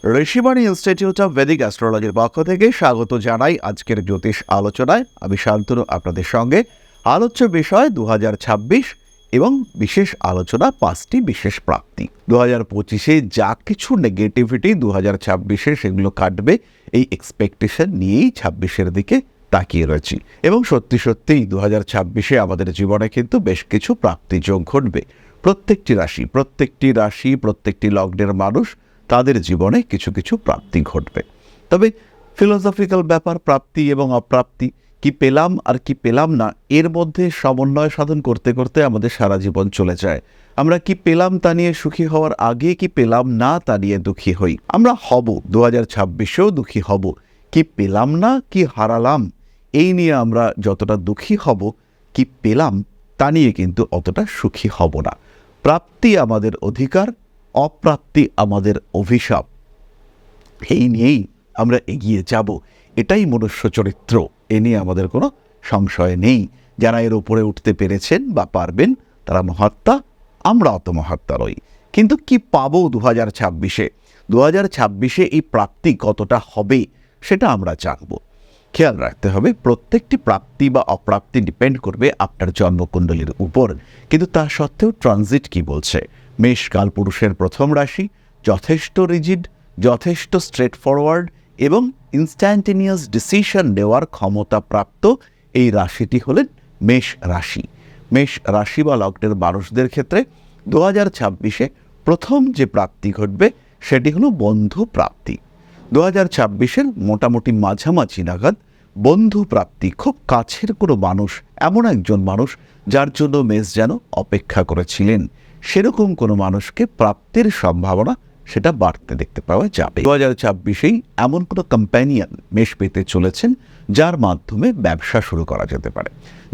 Rishibani institute of Vedic অ্যাস্ট্রোলজির পক্ষ থেকে স্বাগত জানাই আজকের জ্যোতিষ আলোচনায়। আমি শান্তনু আপনাদের সঙ্গে। আলোচ্য বিষয় 2026 এবং বিশেষ আলোচনা 5টি বিশেষ প্রাপ্তি। 2025-এ যা কিছু নেগেটিভিটি 2026-এ সেগুলো কাটবে, এই এক্সপেকটেশন নিয়েই 26-এর দিকে তাকিয়ে রয়েছি। এবং সত্যি সত্যিই 2026-এ আমাদের জীবনে কিন্তু বেশ কিছু প্রাপ্তিযোগ ঘটবে। প্রত্যেকটি রাশি, প্রত্যেকটি লগ্নের মানুষ, তাদের জীবনে কিছু কিছু প্রাপ্তি ঘটবে। তবে ফিলোসফিক্যাল ব্যাপার, প্রাপ্তি এবং অপ্রাপ্তি, কি পেলাম আর কি পেলাম না, এর মধ্যে সমন্বয় সাধন করতে করতে আমাদের সারা জীবন চলে যায়। আমরা কি পেলাম তা নিয়ে সুখী হওয়ার আগে কি পেলাম না তা নিয়ে দুঃখী হই। আমরা হব 2026-এও দুঃখী হব। কি পেলাম না, কি হারালাম, এই নিয়ে আমরা যতটা দুঃখী হব, কি পেলাম তা নিয়ে কিন্তু অতটা সুখী হব না। প্রাপ্তি আমাদের অধিকার, অপ্রাপ্তি আমাদের অভিশাপ, এই নিয়েই আমরা এগিয়ে যাব। এটাই মনুষ্য চরিত্র, এ নিয়ে আমাদের কোনো সংশয় নেই। যারা এর উপরে উঠতে পেরেছেন বা পারবেন তারা মহাত্মা, আমরা অত মহাত্মা নই। কিন্তু কি পাবো 2026-এ? 2026-এ এই প্রাপ্তি কতটা হবে সেটা আমরা জানব। খেয়াল রাখতে হবে, প্রত্যেকটি প্রাপ্তি বা অপ্রাপ্তি ডিপেন্ড করবে আপনার জন্মকুণ্ডলীর উপর। কিন্তু তা সত্ত্বেও ট্রানজিট কি বলছে? মেষ কালপুরুষের প্রথম রাশি, যথেষ্ট রিজিড, যথেষ্ট স্ট্রেট ফরওয়ার্ড এবং ইনস্ট্যান্টেনিয়াস ডিসিশন নেওয়ার ক্ষমতা প্রাপ্ত এই রাশিটি হলেন মেষ রাশি। মেষ রাশি বা লগ্নের মানুষদের ক্ষেত্রে 2026-এ প্রথম যে প্রাপ্তি ঘটবে সেটি হলো বন্ধু প্রাপ্তি। 2026-এর মোটামুটি মাঝামাঝি নাগাদ বন্ধু প্রাপ্তি, খুব কাছের কোনো মানুষ, এমন একজন মানুষ যার জন্য মেষ যেন অপেক্ষা করেছিলেন, সেরকম কোনো মানুষকে প্রাপ্তির সম্ভাবনা সেটা বাড়তে দেখতে পাওয়া যাবে। 2026-এই এমন কোনো কম্প্যানিয়ন মেষ পেতে চলেছেন যার মাধ্যমে ব্যবসা শুরু করা যেতে পারে,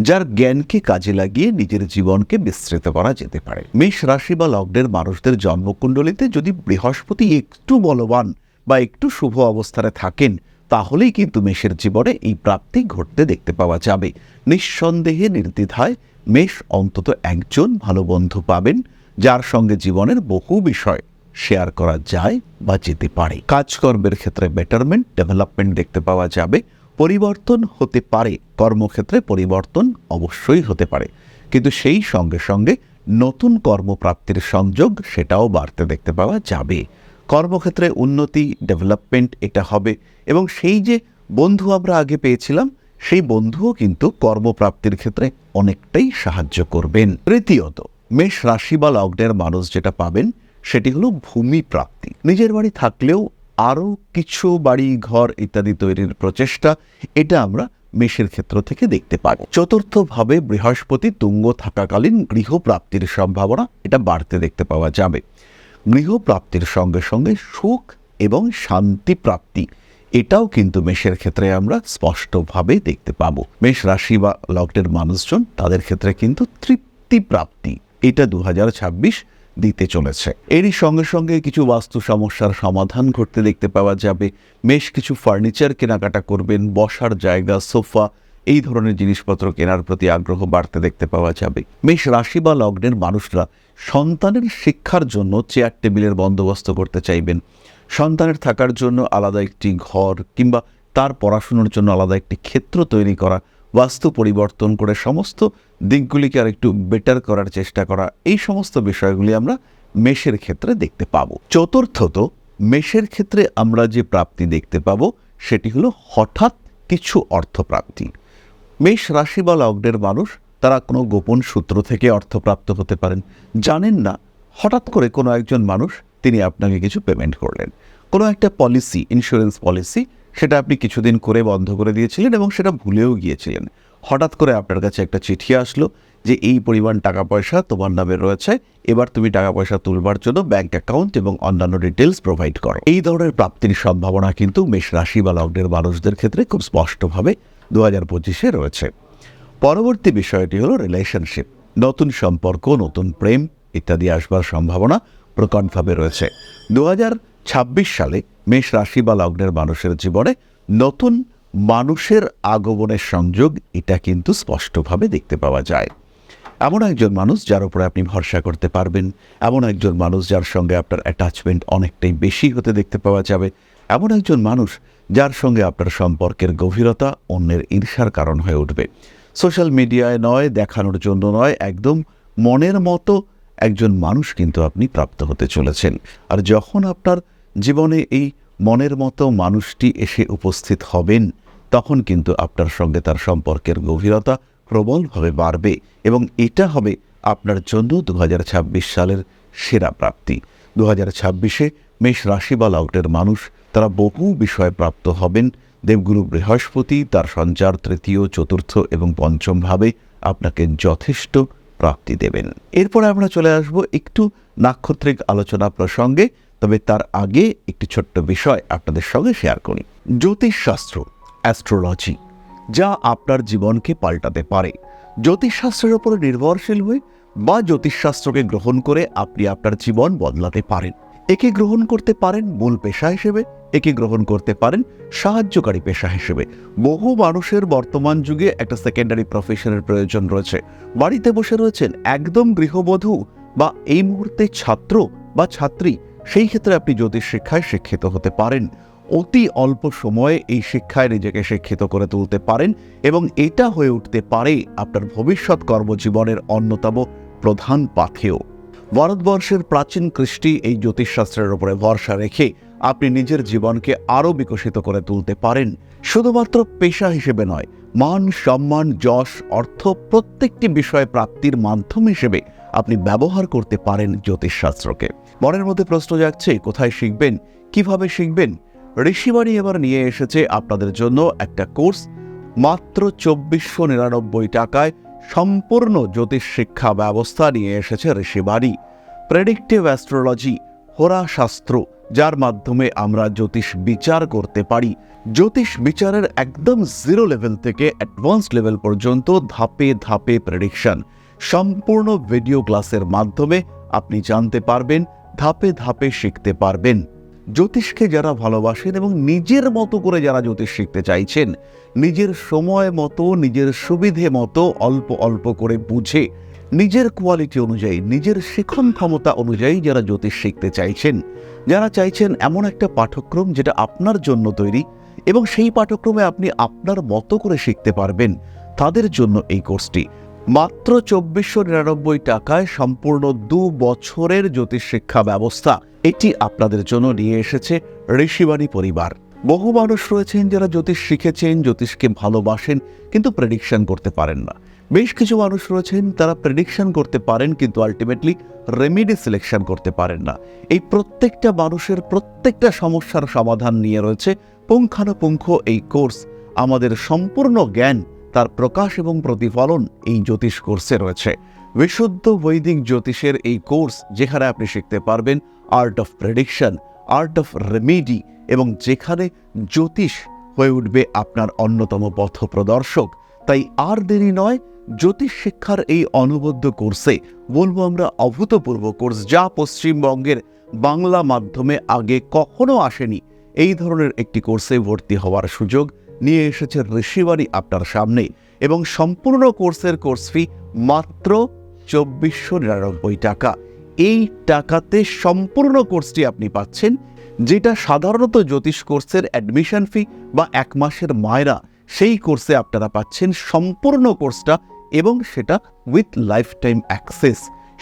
যার জ্ঞানকে কাজে লাগিয়ে নিজের জীবনকে বিস্তৃত করা যেতে পারে। মেষ রাশি বা লগ্নের মানুষদের জন্মকুণ্ডলিতে যদি বৃহস্পতি একটু বলবান বা একটু শুভ অবস্থায় থাকেন, তাহলেই কিন্তু মেষের জীবনে এই প্রাপ্তি ঘটতে দেখতে পাওয়া যাবে। নিঃসন্দেহে নির্দ্বিধায় মেষ অন্তত একজন ভালো বন্ধু পাবেন, যার সঙ্গে জীবনের বহু বিষয় শেয়ার করা যায় বা যেতে পারে। কাজকর্মের ক্ষেত্রে বেটারমেন্ট, ডেভেলপমেন্ট দেখতে পাওয়া যাবে। পরিবর্তন হতে পারে, কর্মক্ষেত্রে পরিবর্তন অবশ্যই হতে পারে, কিন্তু সেই সঙ্গে সঙ্গে নতুন কর্মপ্রাপ্তির সংযোগ সেটাও বাড়তে দেখতে পাওয়া যাবে। কর্মক্ষেত্রে উন্নতি, ডেভেলপমেন্ট এটা হবে এবং সেই যে বন্ধু আমরা আগে পেয়েছিলাম, সেই বন্ধুও কিন্তু কর্মপ্রাপ্তির ক্ষেত্রে অনেকটাই সাহায্য করবেন। তৃতীয়ত, মেষ রাশি বা লগ্নের মানুষ যেটা পাবেন সেটি হলো ভূমি প্রাপ্তি। নিজের বাড়ি থাকলেও আরও কিছু বাড়ি, ঘর ইত্যাদি তৈরির প্রচেষ্টা, এটা আমরা মেষের ক্ষেত্র থেকে দেখতে পাবো। চতুর্থভাবে বৃহস্পতি তুঙ্গ থাকাকালীন গৃহপ্রাপ্তির সম্ভাবনা এটা বাড়তে দেখতে পাওয়া যাবে। গৃহপ্রাপ্তির সঙ্গে সঙ্গে সুখ এবং শান্তি প্রাপ্তি, এটাও কিন্তু মেষের ক্ষেত্রে আমরা স্পষ্টভাবে দেখতে পাবো। মেষ রাশি বা লগ্নের মানুষজন, তাদের ক্ষেত্রে কিন্তু তৃপ্তি প্রাপ্তি এটা 2026 দিতে চলেছে। এরই সঙ্গে সঙ্গে কিছু বাস্তু সমস্যার সমাধান ঘটতে দেখতে পাওয়া যাবে। মেষ কিছু ফার্নিচার কেনাকাটা করবেন, বসার জায়গা, সোফা, এই ধরনের জিনিসপত্র কেনার প্রতি আগ্রহ বাড়তে দেখতে পাওয়া যাবে। মেষ রাশি বা লগ্নের মানুষরা সন্তানের শিক্ষার জন্য চেয়ার টেবিলের বন্দোবস্ত করতে চাইবেন। সন্তানের থাকার জন্য আলাদা একটি ঘর কিংবা তার পড়াশুনোর জন্য আলাদা একটি ক্ষেত্র তৈরি করা, বাস্তু পরিবর্তন করে সমস্ত দিকগুলিকে আর একটু বেটার করার চেষ্টা করা, এই সমস্ত বিষয়গুলি আমরা মেষের ক্ষেত্রে দেখতে পাবো। চতুর্থত, মেষের ক্ষেত্রে আমরা যে প্রাপ্তি দেখতে পাবো সেটি হলো হঠাৎ কিছু অর্থপ্রাপ্তি। মেষ রাশি বা লগ্নের মানুষ, তারা কোনো গোপন সূত্র থেকে অর্থপ্রাপ্ত হতে পারেন। জানেন না, হঠাৎ করে কোনো একজন মানুষ তিনি আপনাকে কিছু পেমেন্ট করলেন। কোনো একটা পলিসি, ইন্স্যুরেন্স পলিসি, সেটা আপনি কিছুদিন করে বন্ধ করে দিয়েছিলেন এবং সেটা ভুলেও গিয়েছিলেন। হঠাৎ করে আপনার কাছে একটা চিঠি আসলো যে এই পরিমাণ টাকা পয়সা তোমার নামে রয়েছে, এবার তুমি টাকা পয়সা তুলবার জন্য ব্যাংক অ্যাকাউন্ট এবং অন্যান্য ডিটেলস প্রোভাইড করো। এই ধরনের প্রাপ্তির সম্ভাবনা কিন্তু মেষ রাশি বা লগ্নের মানুষদের ক্ষেত্রে খুব স্পষ্টভাবে 2025-এ রয়েছে। পরবর্তী বিষয়টি হলো রিলেশনশিপ। নতুন সম্পর্ক, নতুন প্রেম ইত্যাদি আসবার সম্ভাবনা প্রকটভাবে রয়েছে। 2026 সালে মেষ রাশি বা লগ্নের মানুষের জীবনে নতুন মানুষের আগমনের সংযোগ এটা কিন্তু স্পষ্টভাবে দেখতে পাওয়া যায়। এমন একজন মানুষ যার উপরে আপনি ভরসা করতে পারবেন, এমন একজন মানুষ যার সঙ্গে আপনার অ্যাটাচমেন্ট অনেকটাই বেশি হতে দেখতে পাওয়া যাবে, এমন একজন মানুষ যার সঙ্গে আপনার সম্পর্কের গভীরতা অন্যের ঈর্ষার কারণ হয়ে উঠবে। সোশ্যাল মিডিয়ায় নয়, দেখানোর জন্য নয়, একদম মনের মতো একজন মানুষ কিন্তু আপনি প্রাপ্ত হতে চলেছেন। আর যখন আপনার জীবনে এই মনের মতো মানুষটি এসে উপস্থিত হবেন, তখন কিন্তু আপনার সঙ্গে তার সম্পর্কের গভীরতা প্রবলভাবে বাড়বে এবং এটা হবে আপনার জন্য 2026 সালের সেরা প্রাপ্তি। 2026-এ মেষ রাশি বা লগ্নের মানুষ তারা বহু বিষয়ে প্রাপ্ত হবেন। দেবগুরু বৃহস্পতি তার সঞ্চার তৃতীয়, চতুর্থ এবং পঞ্চম ভাবে আপনাকে যথেষ্ট প্রাপ্তি দেবেন। এরপরে আমরা চলে আসব একটু নাক্ষত্রিক আলোচনা প্রসঙ্গে, তবে তার আগে একটি ছোট্ট বিষয় আপনাদের সঙ্গে শেয়ার করি। জ্যোতিষশাস্ত্র, অ্যাস্ট্রোলজি, যা আপনার জীবনকে পাল্টাতে পারে। জ্যোতিষশাস্ত্রের উপর নির্ভরশীল হয়ে বা জ্যোতিষশাস্ত্রকে গ্রহণ করে আপনি আপনার জীবন বদলাতে পারেন। একে গ্রহণ করতে পারেন মূল পেশা হিসেবে, একে গ্রহণ করতে পারেন সাহায্যকারী পেশা হিসেবে। বহু মানুষের বর্তমান যুগে একটা সেকেন্ডারি প্রফেশনের প্রয়োজন রয়েছে। বাড়িতে বসে রয়েছেন একদম গৃহবধূ বা এই মুহূর্তে ছাত্র বা ছাত্রী, সেই ক্ষেত্রে আপনি জ্যোতিষ শিক্ষায় শিক্ষিত হতে পারেন। অতি অল্প সময়ে এই শিক্ষায় নিজেকে শিক্ষিত করে তুলতে পারেন এবং এটা হয়ে উঠতে পারে আপনার ভবিষ্যৎ কর্মজীবনের অন্যতম প্রধান পাথেয়। ভারতবর্ষের প্রাচীন কৃষ্টি এই জ্যোতিষশাস্ত্রের উপরে ভরসা রেখে আপনি নিজের জীবনকে আরও বিকশিত করে তুলতে পারেন। শুধুমাত্র পেশা হিসেবে নয়, মান, সম্মান, যশ, অর্থ প্রত্যেকটি বিষয় প্রাপ্তির মাধ্যম হিসেবে আপনি ব্যবহার করতে পারেন জ্যোতিষশাস্ত্রকে। মনের মধ্যে প্রশ্ন জাগছে, কোথায় শিখবেন, কিভাবে শিখবেন? ঋষিবাণী এবার নিয়ে এসেছে আপনাদের জন্য একটা কোর্স। মাত্র 2499 টাকায় সম্পূর্ণ জ্যোতিষ শিক্ষা ব্যবস্থা নিয়ে এসেছে ঋষিবাণী। প্রেডিক্টিভ অ্যাস্ট্রোলজি, হোরাশাস্ত্র, যার মাধ্যমে আমরা জ্যোতিষ বিচার করতে পারি। জ্যোতিষ বিচারের একদম জিরো লেভেল থেকে অ্যাডভান্স লেভেল পর্যন্ত ধাপে ধাপে প্রেডিকশন, সম্পূর্ণ ভিডিও ক্লাসের মাধ্যমে আপনি জানতে পারবেন, ধাপে ধাপে শিখতে পারবেন। জ্যোতিষকে যারা ভালোবাসেন এবং নিজের মতো করে যারা জ্যোতিষ শিখতে চাইছেন, নিজের সময় মতো, নিজের সুবিধে মতো, অল্প অল্প করে বুঝে, নিজের কোয়ালিটি অনুযায়ী, নিজের শিখন ক্ষমতা অনুযায়ী যারা জ্যোতিষ শিখতে চাইছেন, যারা চাইছেন এমন একটা পাঠ্যক্রম যেটা আপনার জন্য তৈরি এবং সেই পাঠ্যক্রমে আপনি আপনার মতো করে শিখতে পারবেন, তাদের জন্য এই কোর্সটি। মাত্র 2499 টাকায় সম্পূর্ণ 2 বছরের জ্যোতিষ শিক্ষা ব্যবস্থা এটি আপনাদের জন্য নিয়ে এসেছে ঋষিবাণী পরিবার। বহু মানুষ রয়েছেন যারা জ্যোতিষ শিখেছেন, জ্যোতিষকে ভালোবাসেন, কিন্তু প্রেডিকশন করতে পারেন না। বেশ কিছু মানুষ রয়েছেন তারা প্রেডিকশন করতে পারেন কিন্তু আলটিমেটলি রেমেডি সিলেকশন করতে পারেন না। এই প্রত্যেকটা মানুষের প্রত্যেকটা সমস্যার সমাধান নিয়ে রয়েছে পুঙ্খানুপুঙ্খ এই কোর্স। আমাদের সম্পূর্ণ জ্ঞান, তার প্রকাশ এবং প্রতিফলন এই জ্যোতিষ কোর্সে রয়েছে। বিশুদ্ধ বৈদিক জ্যোতিষের এই কোর্স, যেখানে আপনি শিখতে পারবেন art of prediction, art of remedy, এবং যেখানে জ্যোতিষ হয়ে উঠবে আপনার অন্যতম পথ প্রদর্শক। তাই আর দেরি নয়, জ্যোতিষ শিক্ষার এই অনবদ্য কোর্সে, বলবো আমরা অভূতপূর্ব কোর্স, যা পশ্চিমবঙ্গের বাংলা মাধ্যমে আগে কখনো আসেনি, এই ধরনের একটি কোর্সে ভর্তি হওয়ার সুযোগ নিয়ে এসেছে ঋষিবাণী আপনার সামনে। এবং সম্পূর্ণ কোর্সের কোর্স ফি মাত্র 2499 টাকা। এই টাকাতে সম্পূর্ণ কোর্সটি আপনি পাচ্ছেন, যেটা সাধারণত জ্যোতিষ কোর্সের অ্যাডমিশন ফি বা 1 মাসের মায়রা, সেই কোর্সে আপনারা পাচ্ছেন সম্পূর্ণ কোর্সটা, এবং সেটা উইথ লাইফ টাইম অ্যাক্সেস।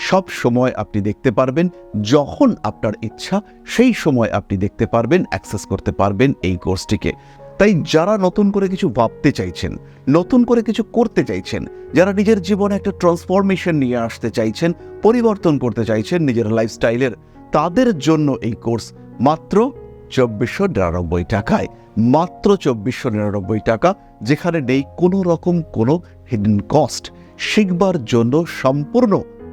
সব সময় আপনি দেখতে পারবেন, যখন আপনার ইচ্ছা সেই সময় আপনি দেখতে পারবেন, অ্যাক্সেস করতে পারবেন এই কোর্সটিকে। তাই যারা নতুন করে কিছু ভাবতে চাইছেন, নতুন করে কিছু করতে চাইছেন, যারা নিজের জীবনে একটা ট্রান্সফরমেশন নিয়ে আসতে চাইছেন, পরিবর্তন করতে চাইছেন নিজের লাইফস্টাইলের, তাদের জন্য এই কোর্স মাত্র 2499 টাকায়। মাত্র 2499 টাকা, যেখানে নেই কোনো রকম কোনো হিডেন কস্ট। শিখবার জন্য সম্পূর্ণ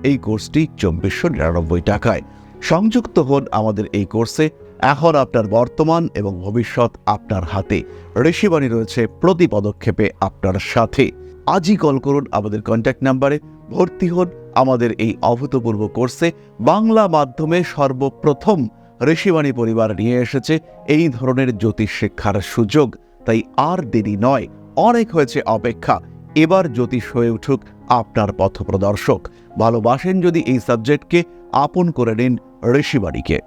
এই কোর্সটি 2499 টাকায়। সংযুক্ত হন আমাদের এই কোর্সে। এখন আপনার বর্তমান এবং ভবিষ্যৎ আপনার হাতে। ঋষিবাণী রয়েছে প্রতি পদক্ষেপে আপনার সাথে। আজই কল করুন আমাদের কন্ট্যাক্ট নাম্বারে, ভর্তি হন আমাদের এই অভূতপূর্ব কোর্সে। বাংলা মাধ্যমে সর্বপ্রথম ঋষিবাণী পরিবার নিয়ে এসেছে এই ধরনের জ্যোতিষ শিক্ষার সুযোগ। তাই আর দেরি নয়, অনেক হয়েছে অপেক্ষা। এবার জ্যোতিষ হয়ে উঠুক আপনার পথপ্রদর্শক। ভালোবাসেন যদি এই সাবজেক্টকে, আপন করে নিন ঋষিবাণীকে।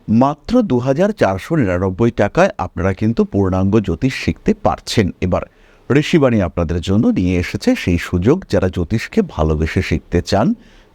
মাত্র 2499 টাকায় আপনারা কিন্তু পূর্ণাঙ্গ জ্যোতিষ শিখতে পারছেন। এবার ঋষিবাণী আপনাদের জন্য নিয়ে এসেছে সেই সুযোগ, যারা জ্যোতিষকে ভালোবেসে শিখতে চান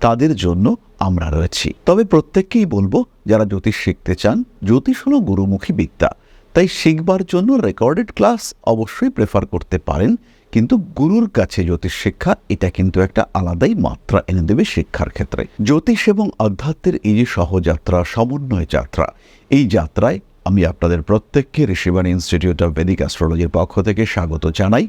তাদের জন্য আমরা রয়েছি। তবে প্রত্যেককেই বলবো, যারা জ্যোতিষ শিখতে চান, জ্যোতিষ হলো গুরুমুখী বিদ্যা, তাই শিখবার জন্য রেকর্ডেড ক্লাস অবশ্যই প্রেফার করতে পারেন, কিন্তু গুরুর কাছে জ্যোতিষ শিক্ষা এটা কিন্তু একটা আলাদাই মাত্রা এনে দেবে শিক্ষার ক্ষেত্রে। জ্যোতিষ এবং আধ্যাত্মের এই যে সহযাত্রা, সমন্বয় যাত্রা, এই যাত্রায় আমি আপনাদের প্রত্যেককে ঋষিবাণী ইনস্টিটিউট অফ ভেদিক অ্যাস্ট্রোলজির পক্ষ থেকে স্বাগত জানাই।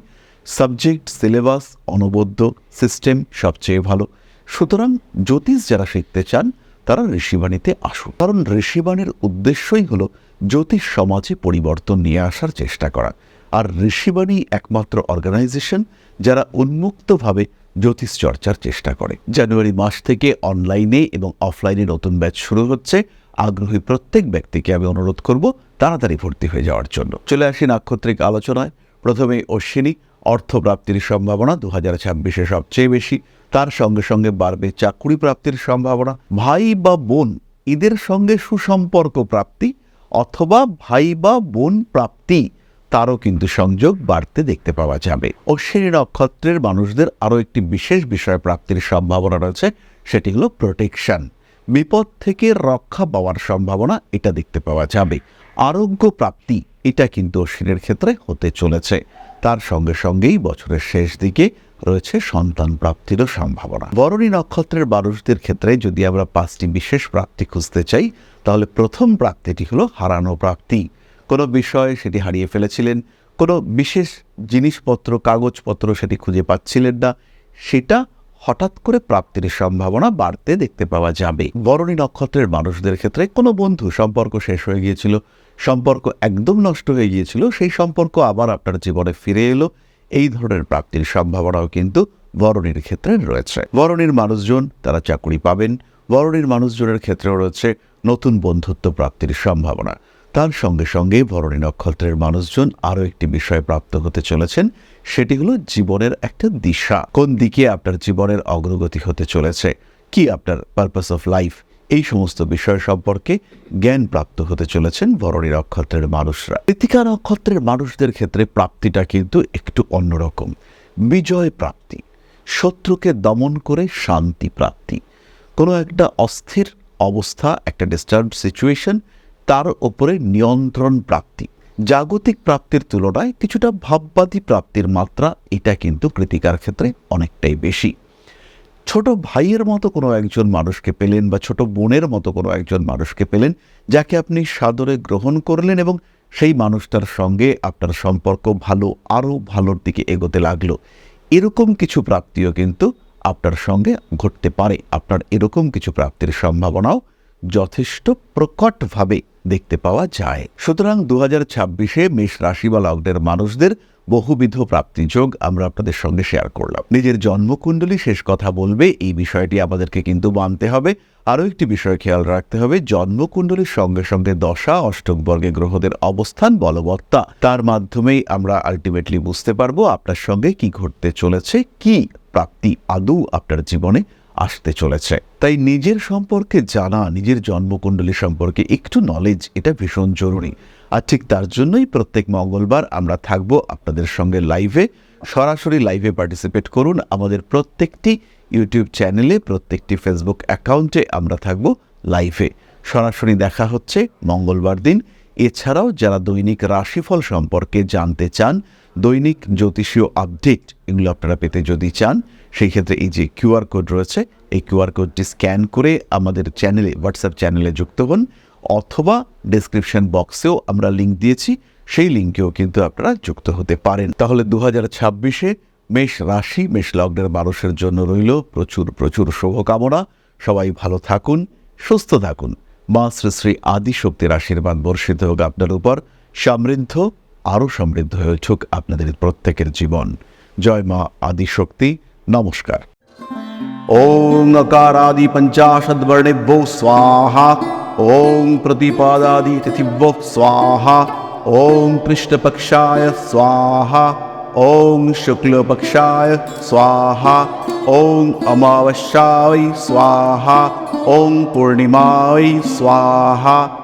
সাবজেক্ট, সিলেবাস, অনবদ্য সিস্টেম সবচেয়ে ভালো। সুতরাং জ্যোতিষ যারা শিখতে চান তারা ঋষিবাণীতে আসুন, কারণ ঋষিবাণীর উদ্দেশ্যই হলো জ্যোতিষ সমাজে পরিবর্তন নিয়ে আসার চেষ্টা করা। আর ঋষিবাণী একমাত্র অর্গানাইজেশন যারা উন্মুক্তভাবে জ্যোতিষ চর্চার চেষ্টা করে। জানুয়ারি মাস থেকে অনলাইনে এবং অফলাইনে নতুন ব্যাচ শুরু হচ্ছে। আগ্রহী প্রত্যেক ব্যক্তিকে আমি অনুরোধ করব তাড়াতাড়ি ভর্তি হয়ে যাওয়ার জন্য। চলে আসি নাক্ষত্রিক আলোচনায়। প্রথমে অশ্বিনী, অর্থপ্রাপ্তির সম্ভাবনা 2026-এ সবচেয়ে বেশি। তার সঙ্গে সঙ্গে বাড়বে চাকুরি প্রাপ্তির সম্ভাবনা। ভাই বা বোন এদের সঙ্গে সুসম্পর্ক প্রাপ্তি অথবা ভাই বা বোন প্রাপ্তি, তারও কিন্তু সংযোগ বাড়তে দেখতে পাওয়া যাবে। অশ্বিনী নক্ষত্রের মানুষদের আরও একটি বিশেষ বিষয় প্রাপ্তির সম্ভাবনা রয়েছে, সেটি হলো প্রোটেকশন। বিপদ থেকে রক্ষা পাওয়ার সম্ভাবনা এটা দেখতে পাওয়া যাবে। আরোগ্য প্রাপ্তি এটা কিন্তু অশ্বিনের ক্ষেত্রে হতে চলেছে। তার সঙ্গে সঙ্গেই বছরের শেষ দিকে রয়েছে সন্তান প্রাপ্তিরও সম্ভাবনা। ভরণী নক্ষত্রের মানুষদের ক্ষেত্রে যদি আমরা 5টি বিশেষ প্রাপ্তি খুঁজতে চাই, তাহলে প্রথম প্রাপ্তিটি হলো হারানো প্রাপ্তি। কোনো বিষয় সেটি হারিয়ে ফেলেছিলেন, কোনো বিশেষ জিনিসপত্র, কাগজপত্র সেটি খুঁজে পাচ্ছিলেন না, সেটা হঠাৎ করে প্রাপ্তির সম্ভাবনা বাড়তে দেখতে পাওয়া যাবে। ভরণী নক্ষত্রের মানুষদের ক্ষেত্রে কোনো বন্ধু সম্পর্ক শেষ হয়ে গিয়েছিল, সম্পর্ক একদম নষ্ট হয়ে গিয়েছিল, সেই সম্পর্ক আবার আপনার জীবনে ফিরে এলো, এই ধরনের প্রাপ্তির সম্ভাবনাও কিন্তু ভরণীর ক্ষেত্রে রয়েছে। ভরণীর মানুষজন তারা চাকরি পাবেন। ভরণীর মানুষজনের ক্ষেত্রেও রয়েছে নতুন বন্ধুত্ব প্রাপ্তির সম্ভাবনা। তার সঙ্গে সঙ্গে ভরণী নক্ষত্রের মানুষজন আরও একটি বিষয় প্রাপ্ত হতে চলেছেন, সেটি হলো জীবনের একটা দিশা। কোন দিকে আপনার জীবনের অগ্রগতি হতে চলেছে, কি আপনার পারপাস অফ লাইফ, এই সমস্ত বিষয় সম্পর্কে জ্ঞান প্রাপ্ত হতে চলেছেন ভরণী নক্ষত্রের মানুষরা। কৃত্তিকা নক্ষত্রের মানুষদের ক্ষেত্রে প্রাপ্তিটা কিন্তু একটু অন্যরকম। বিজয় প্রাপ্তি, শত্রুকে দমন করে শান্তি প্রাপ্তি, কোনো একটা অস্থির অবস্থা, একটা ডিস্টার্বড সিচুয়েশন, তার ওপরে নিয়ন্ত্রণ প্রাপ্তি। জাগতিক প্রাপ্তির তুলনায় কিছুটা ভাববাদী প্রাপ্তির মাত্রা এটা কিন্তু কৃত্তিকার ক্ষেত্রে অনেকটাই বেশি। ছোট ভাইয়ের মতো কোনো একজন মানুষকে পেলেন বা ছোট বোনের মতো কোনো একজন মানুষকে পেলেন, যাকে আপনি সাদরে গ্রহণ করলেন এবং সেই মানুষটার সঙ্গে আপনার সম্পর্ক ভালো, আরও ভালোর দিকে এগোতে লাগলো। এরকম কিছু প্রাপ্তিও কিন্তু আপনার সঙ্গে ঘটতে পারে। আপনার এরকম কিছু প্রাপ্তির সম্ভাবনাও যথেষ্ট প্রকটভাবে দেখতে পাওয়া যায়। সুতরাং 2026-এ মেষ রাশি বা লগ্নের মানুষদের বহুবিধ প্রাপ্তিযোগ আমরা আপনাদের সঙ্গে শেয়ার করলাম। নিজের জন্মকুণ্ডলী শেষ কথা বলবে, এই বিষয়টি আমাদেরকে কিন্তু মানতে হবে। আরও একটি বিষয় খেয়াল রাখতে হবে, জন্মকুণ্ডলীর সঙ্গে সঙ্গে দশা, অষ্টক বর্গে গ্রহদের অবস্থান, বলবত্তা, তার মাধ্যমেই আমরা আলটিমেটলি বুঝতে পারবো আপনার সঙ্গে কি ঘটতে চলেছে, কি প্রাপ্তি আদৌ আপনার জীবনে আসতে চলেছে। তাই নিজের সম্পর্কে জানা, নিজের জন্মকুণ্ডলী সম্পর্কে একটু নলেজ, এটা ভীষণ জরুরি। আর ঠিক তার জন্যই প্রত্যেক মঙ্গলবার আমরা থাকব আপনাদের সঙ্গে লাইভে। সরাসরি লাইভে পার্টিসিপেট করুন। আমাদের প্রত্যেকটি ইউটিউব চ্যানেলে, প্রত্যেকটি ফেসবুক অ্যাকাউন্টে আমরা থাকব লাইভে। সরাসরি দেখা হচ্ছে মঙ্গলবার দিন। এছাড়াও যারা দৈনিক রাশিফল সম্পর্কে জানতে চান, দৈনিক জ্যোতিষীয় আপডেট এগুলো আপনারা পেতে যদি চান, সেই ক্ষেত্রে এই যে কিউআর কোড রয়েছে, এই কিউআর কোডটি স্ক্যান করে আমাদের চ্যানেলে, হোয়াটসঅ্যাপ চ্যানেলে যুক্ত হন, অথবা ডেসক্রিপশন বক্সেও আমরা লিঙ্ক দিয়েছি, সেই লিঙ্কেও কিন্তু আপনারা যুক্ত হতে পারেন। তাহলে 2026-এ মেষ রাশি, মেষ লগ্নের মানুষের জন্য রইল প্রচুর প্রচুর শুভকামনা। সবাই ভালো থাকুন, সুস্থ থাকুন। মা শ্রী শ্রী আদিশক্তির আশীর্বাদ বর্ষিত হোক আপনার উপর। সমৃদ্ধ, আরও সমৃদ্ধ হয়ে উঠুক আপনাদের প্রত্যেকের জীবন। জয় মা আদিশক্তি। নমস্কার। ওং অকারাদি পঞ্চাশদ্বর্ণেভ্যো স্বাহা। ॐ प्रतिपादादितिथिभ्यो स्वाहा, ॐ कृष्णपक्षाय स्वाहा, ॐ शुक्लपक्षाय स्वाहा, ॐ अमावस्याय स्वाहा, ॐ पूर्णिमाय स्वाहा।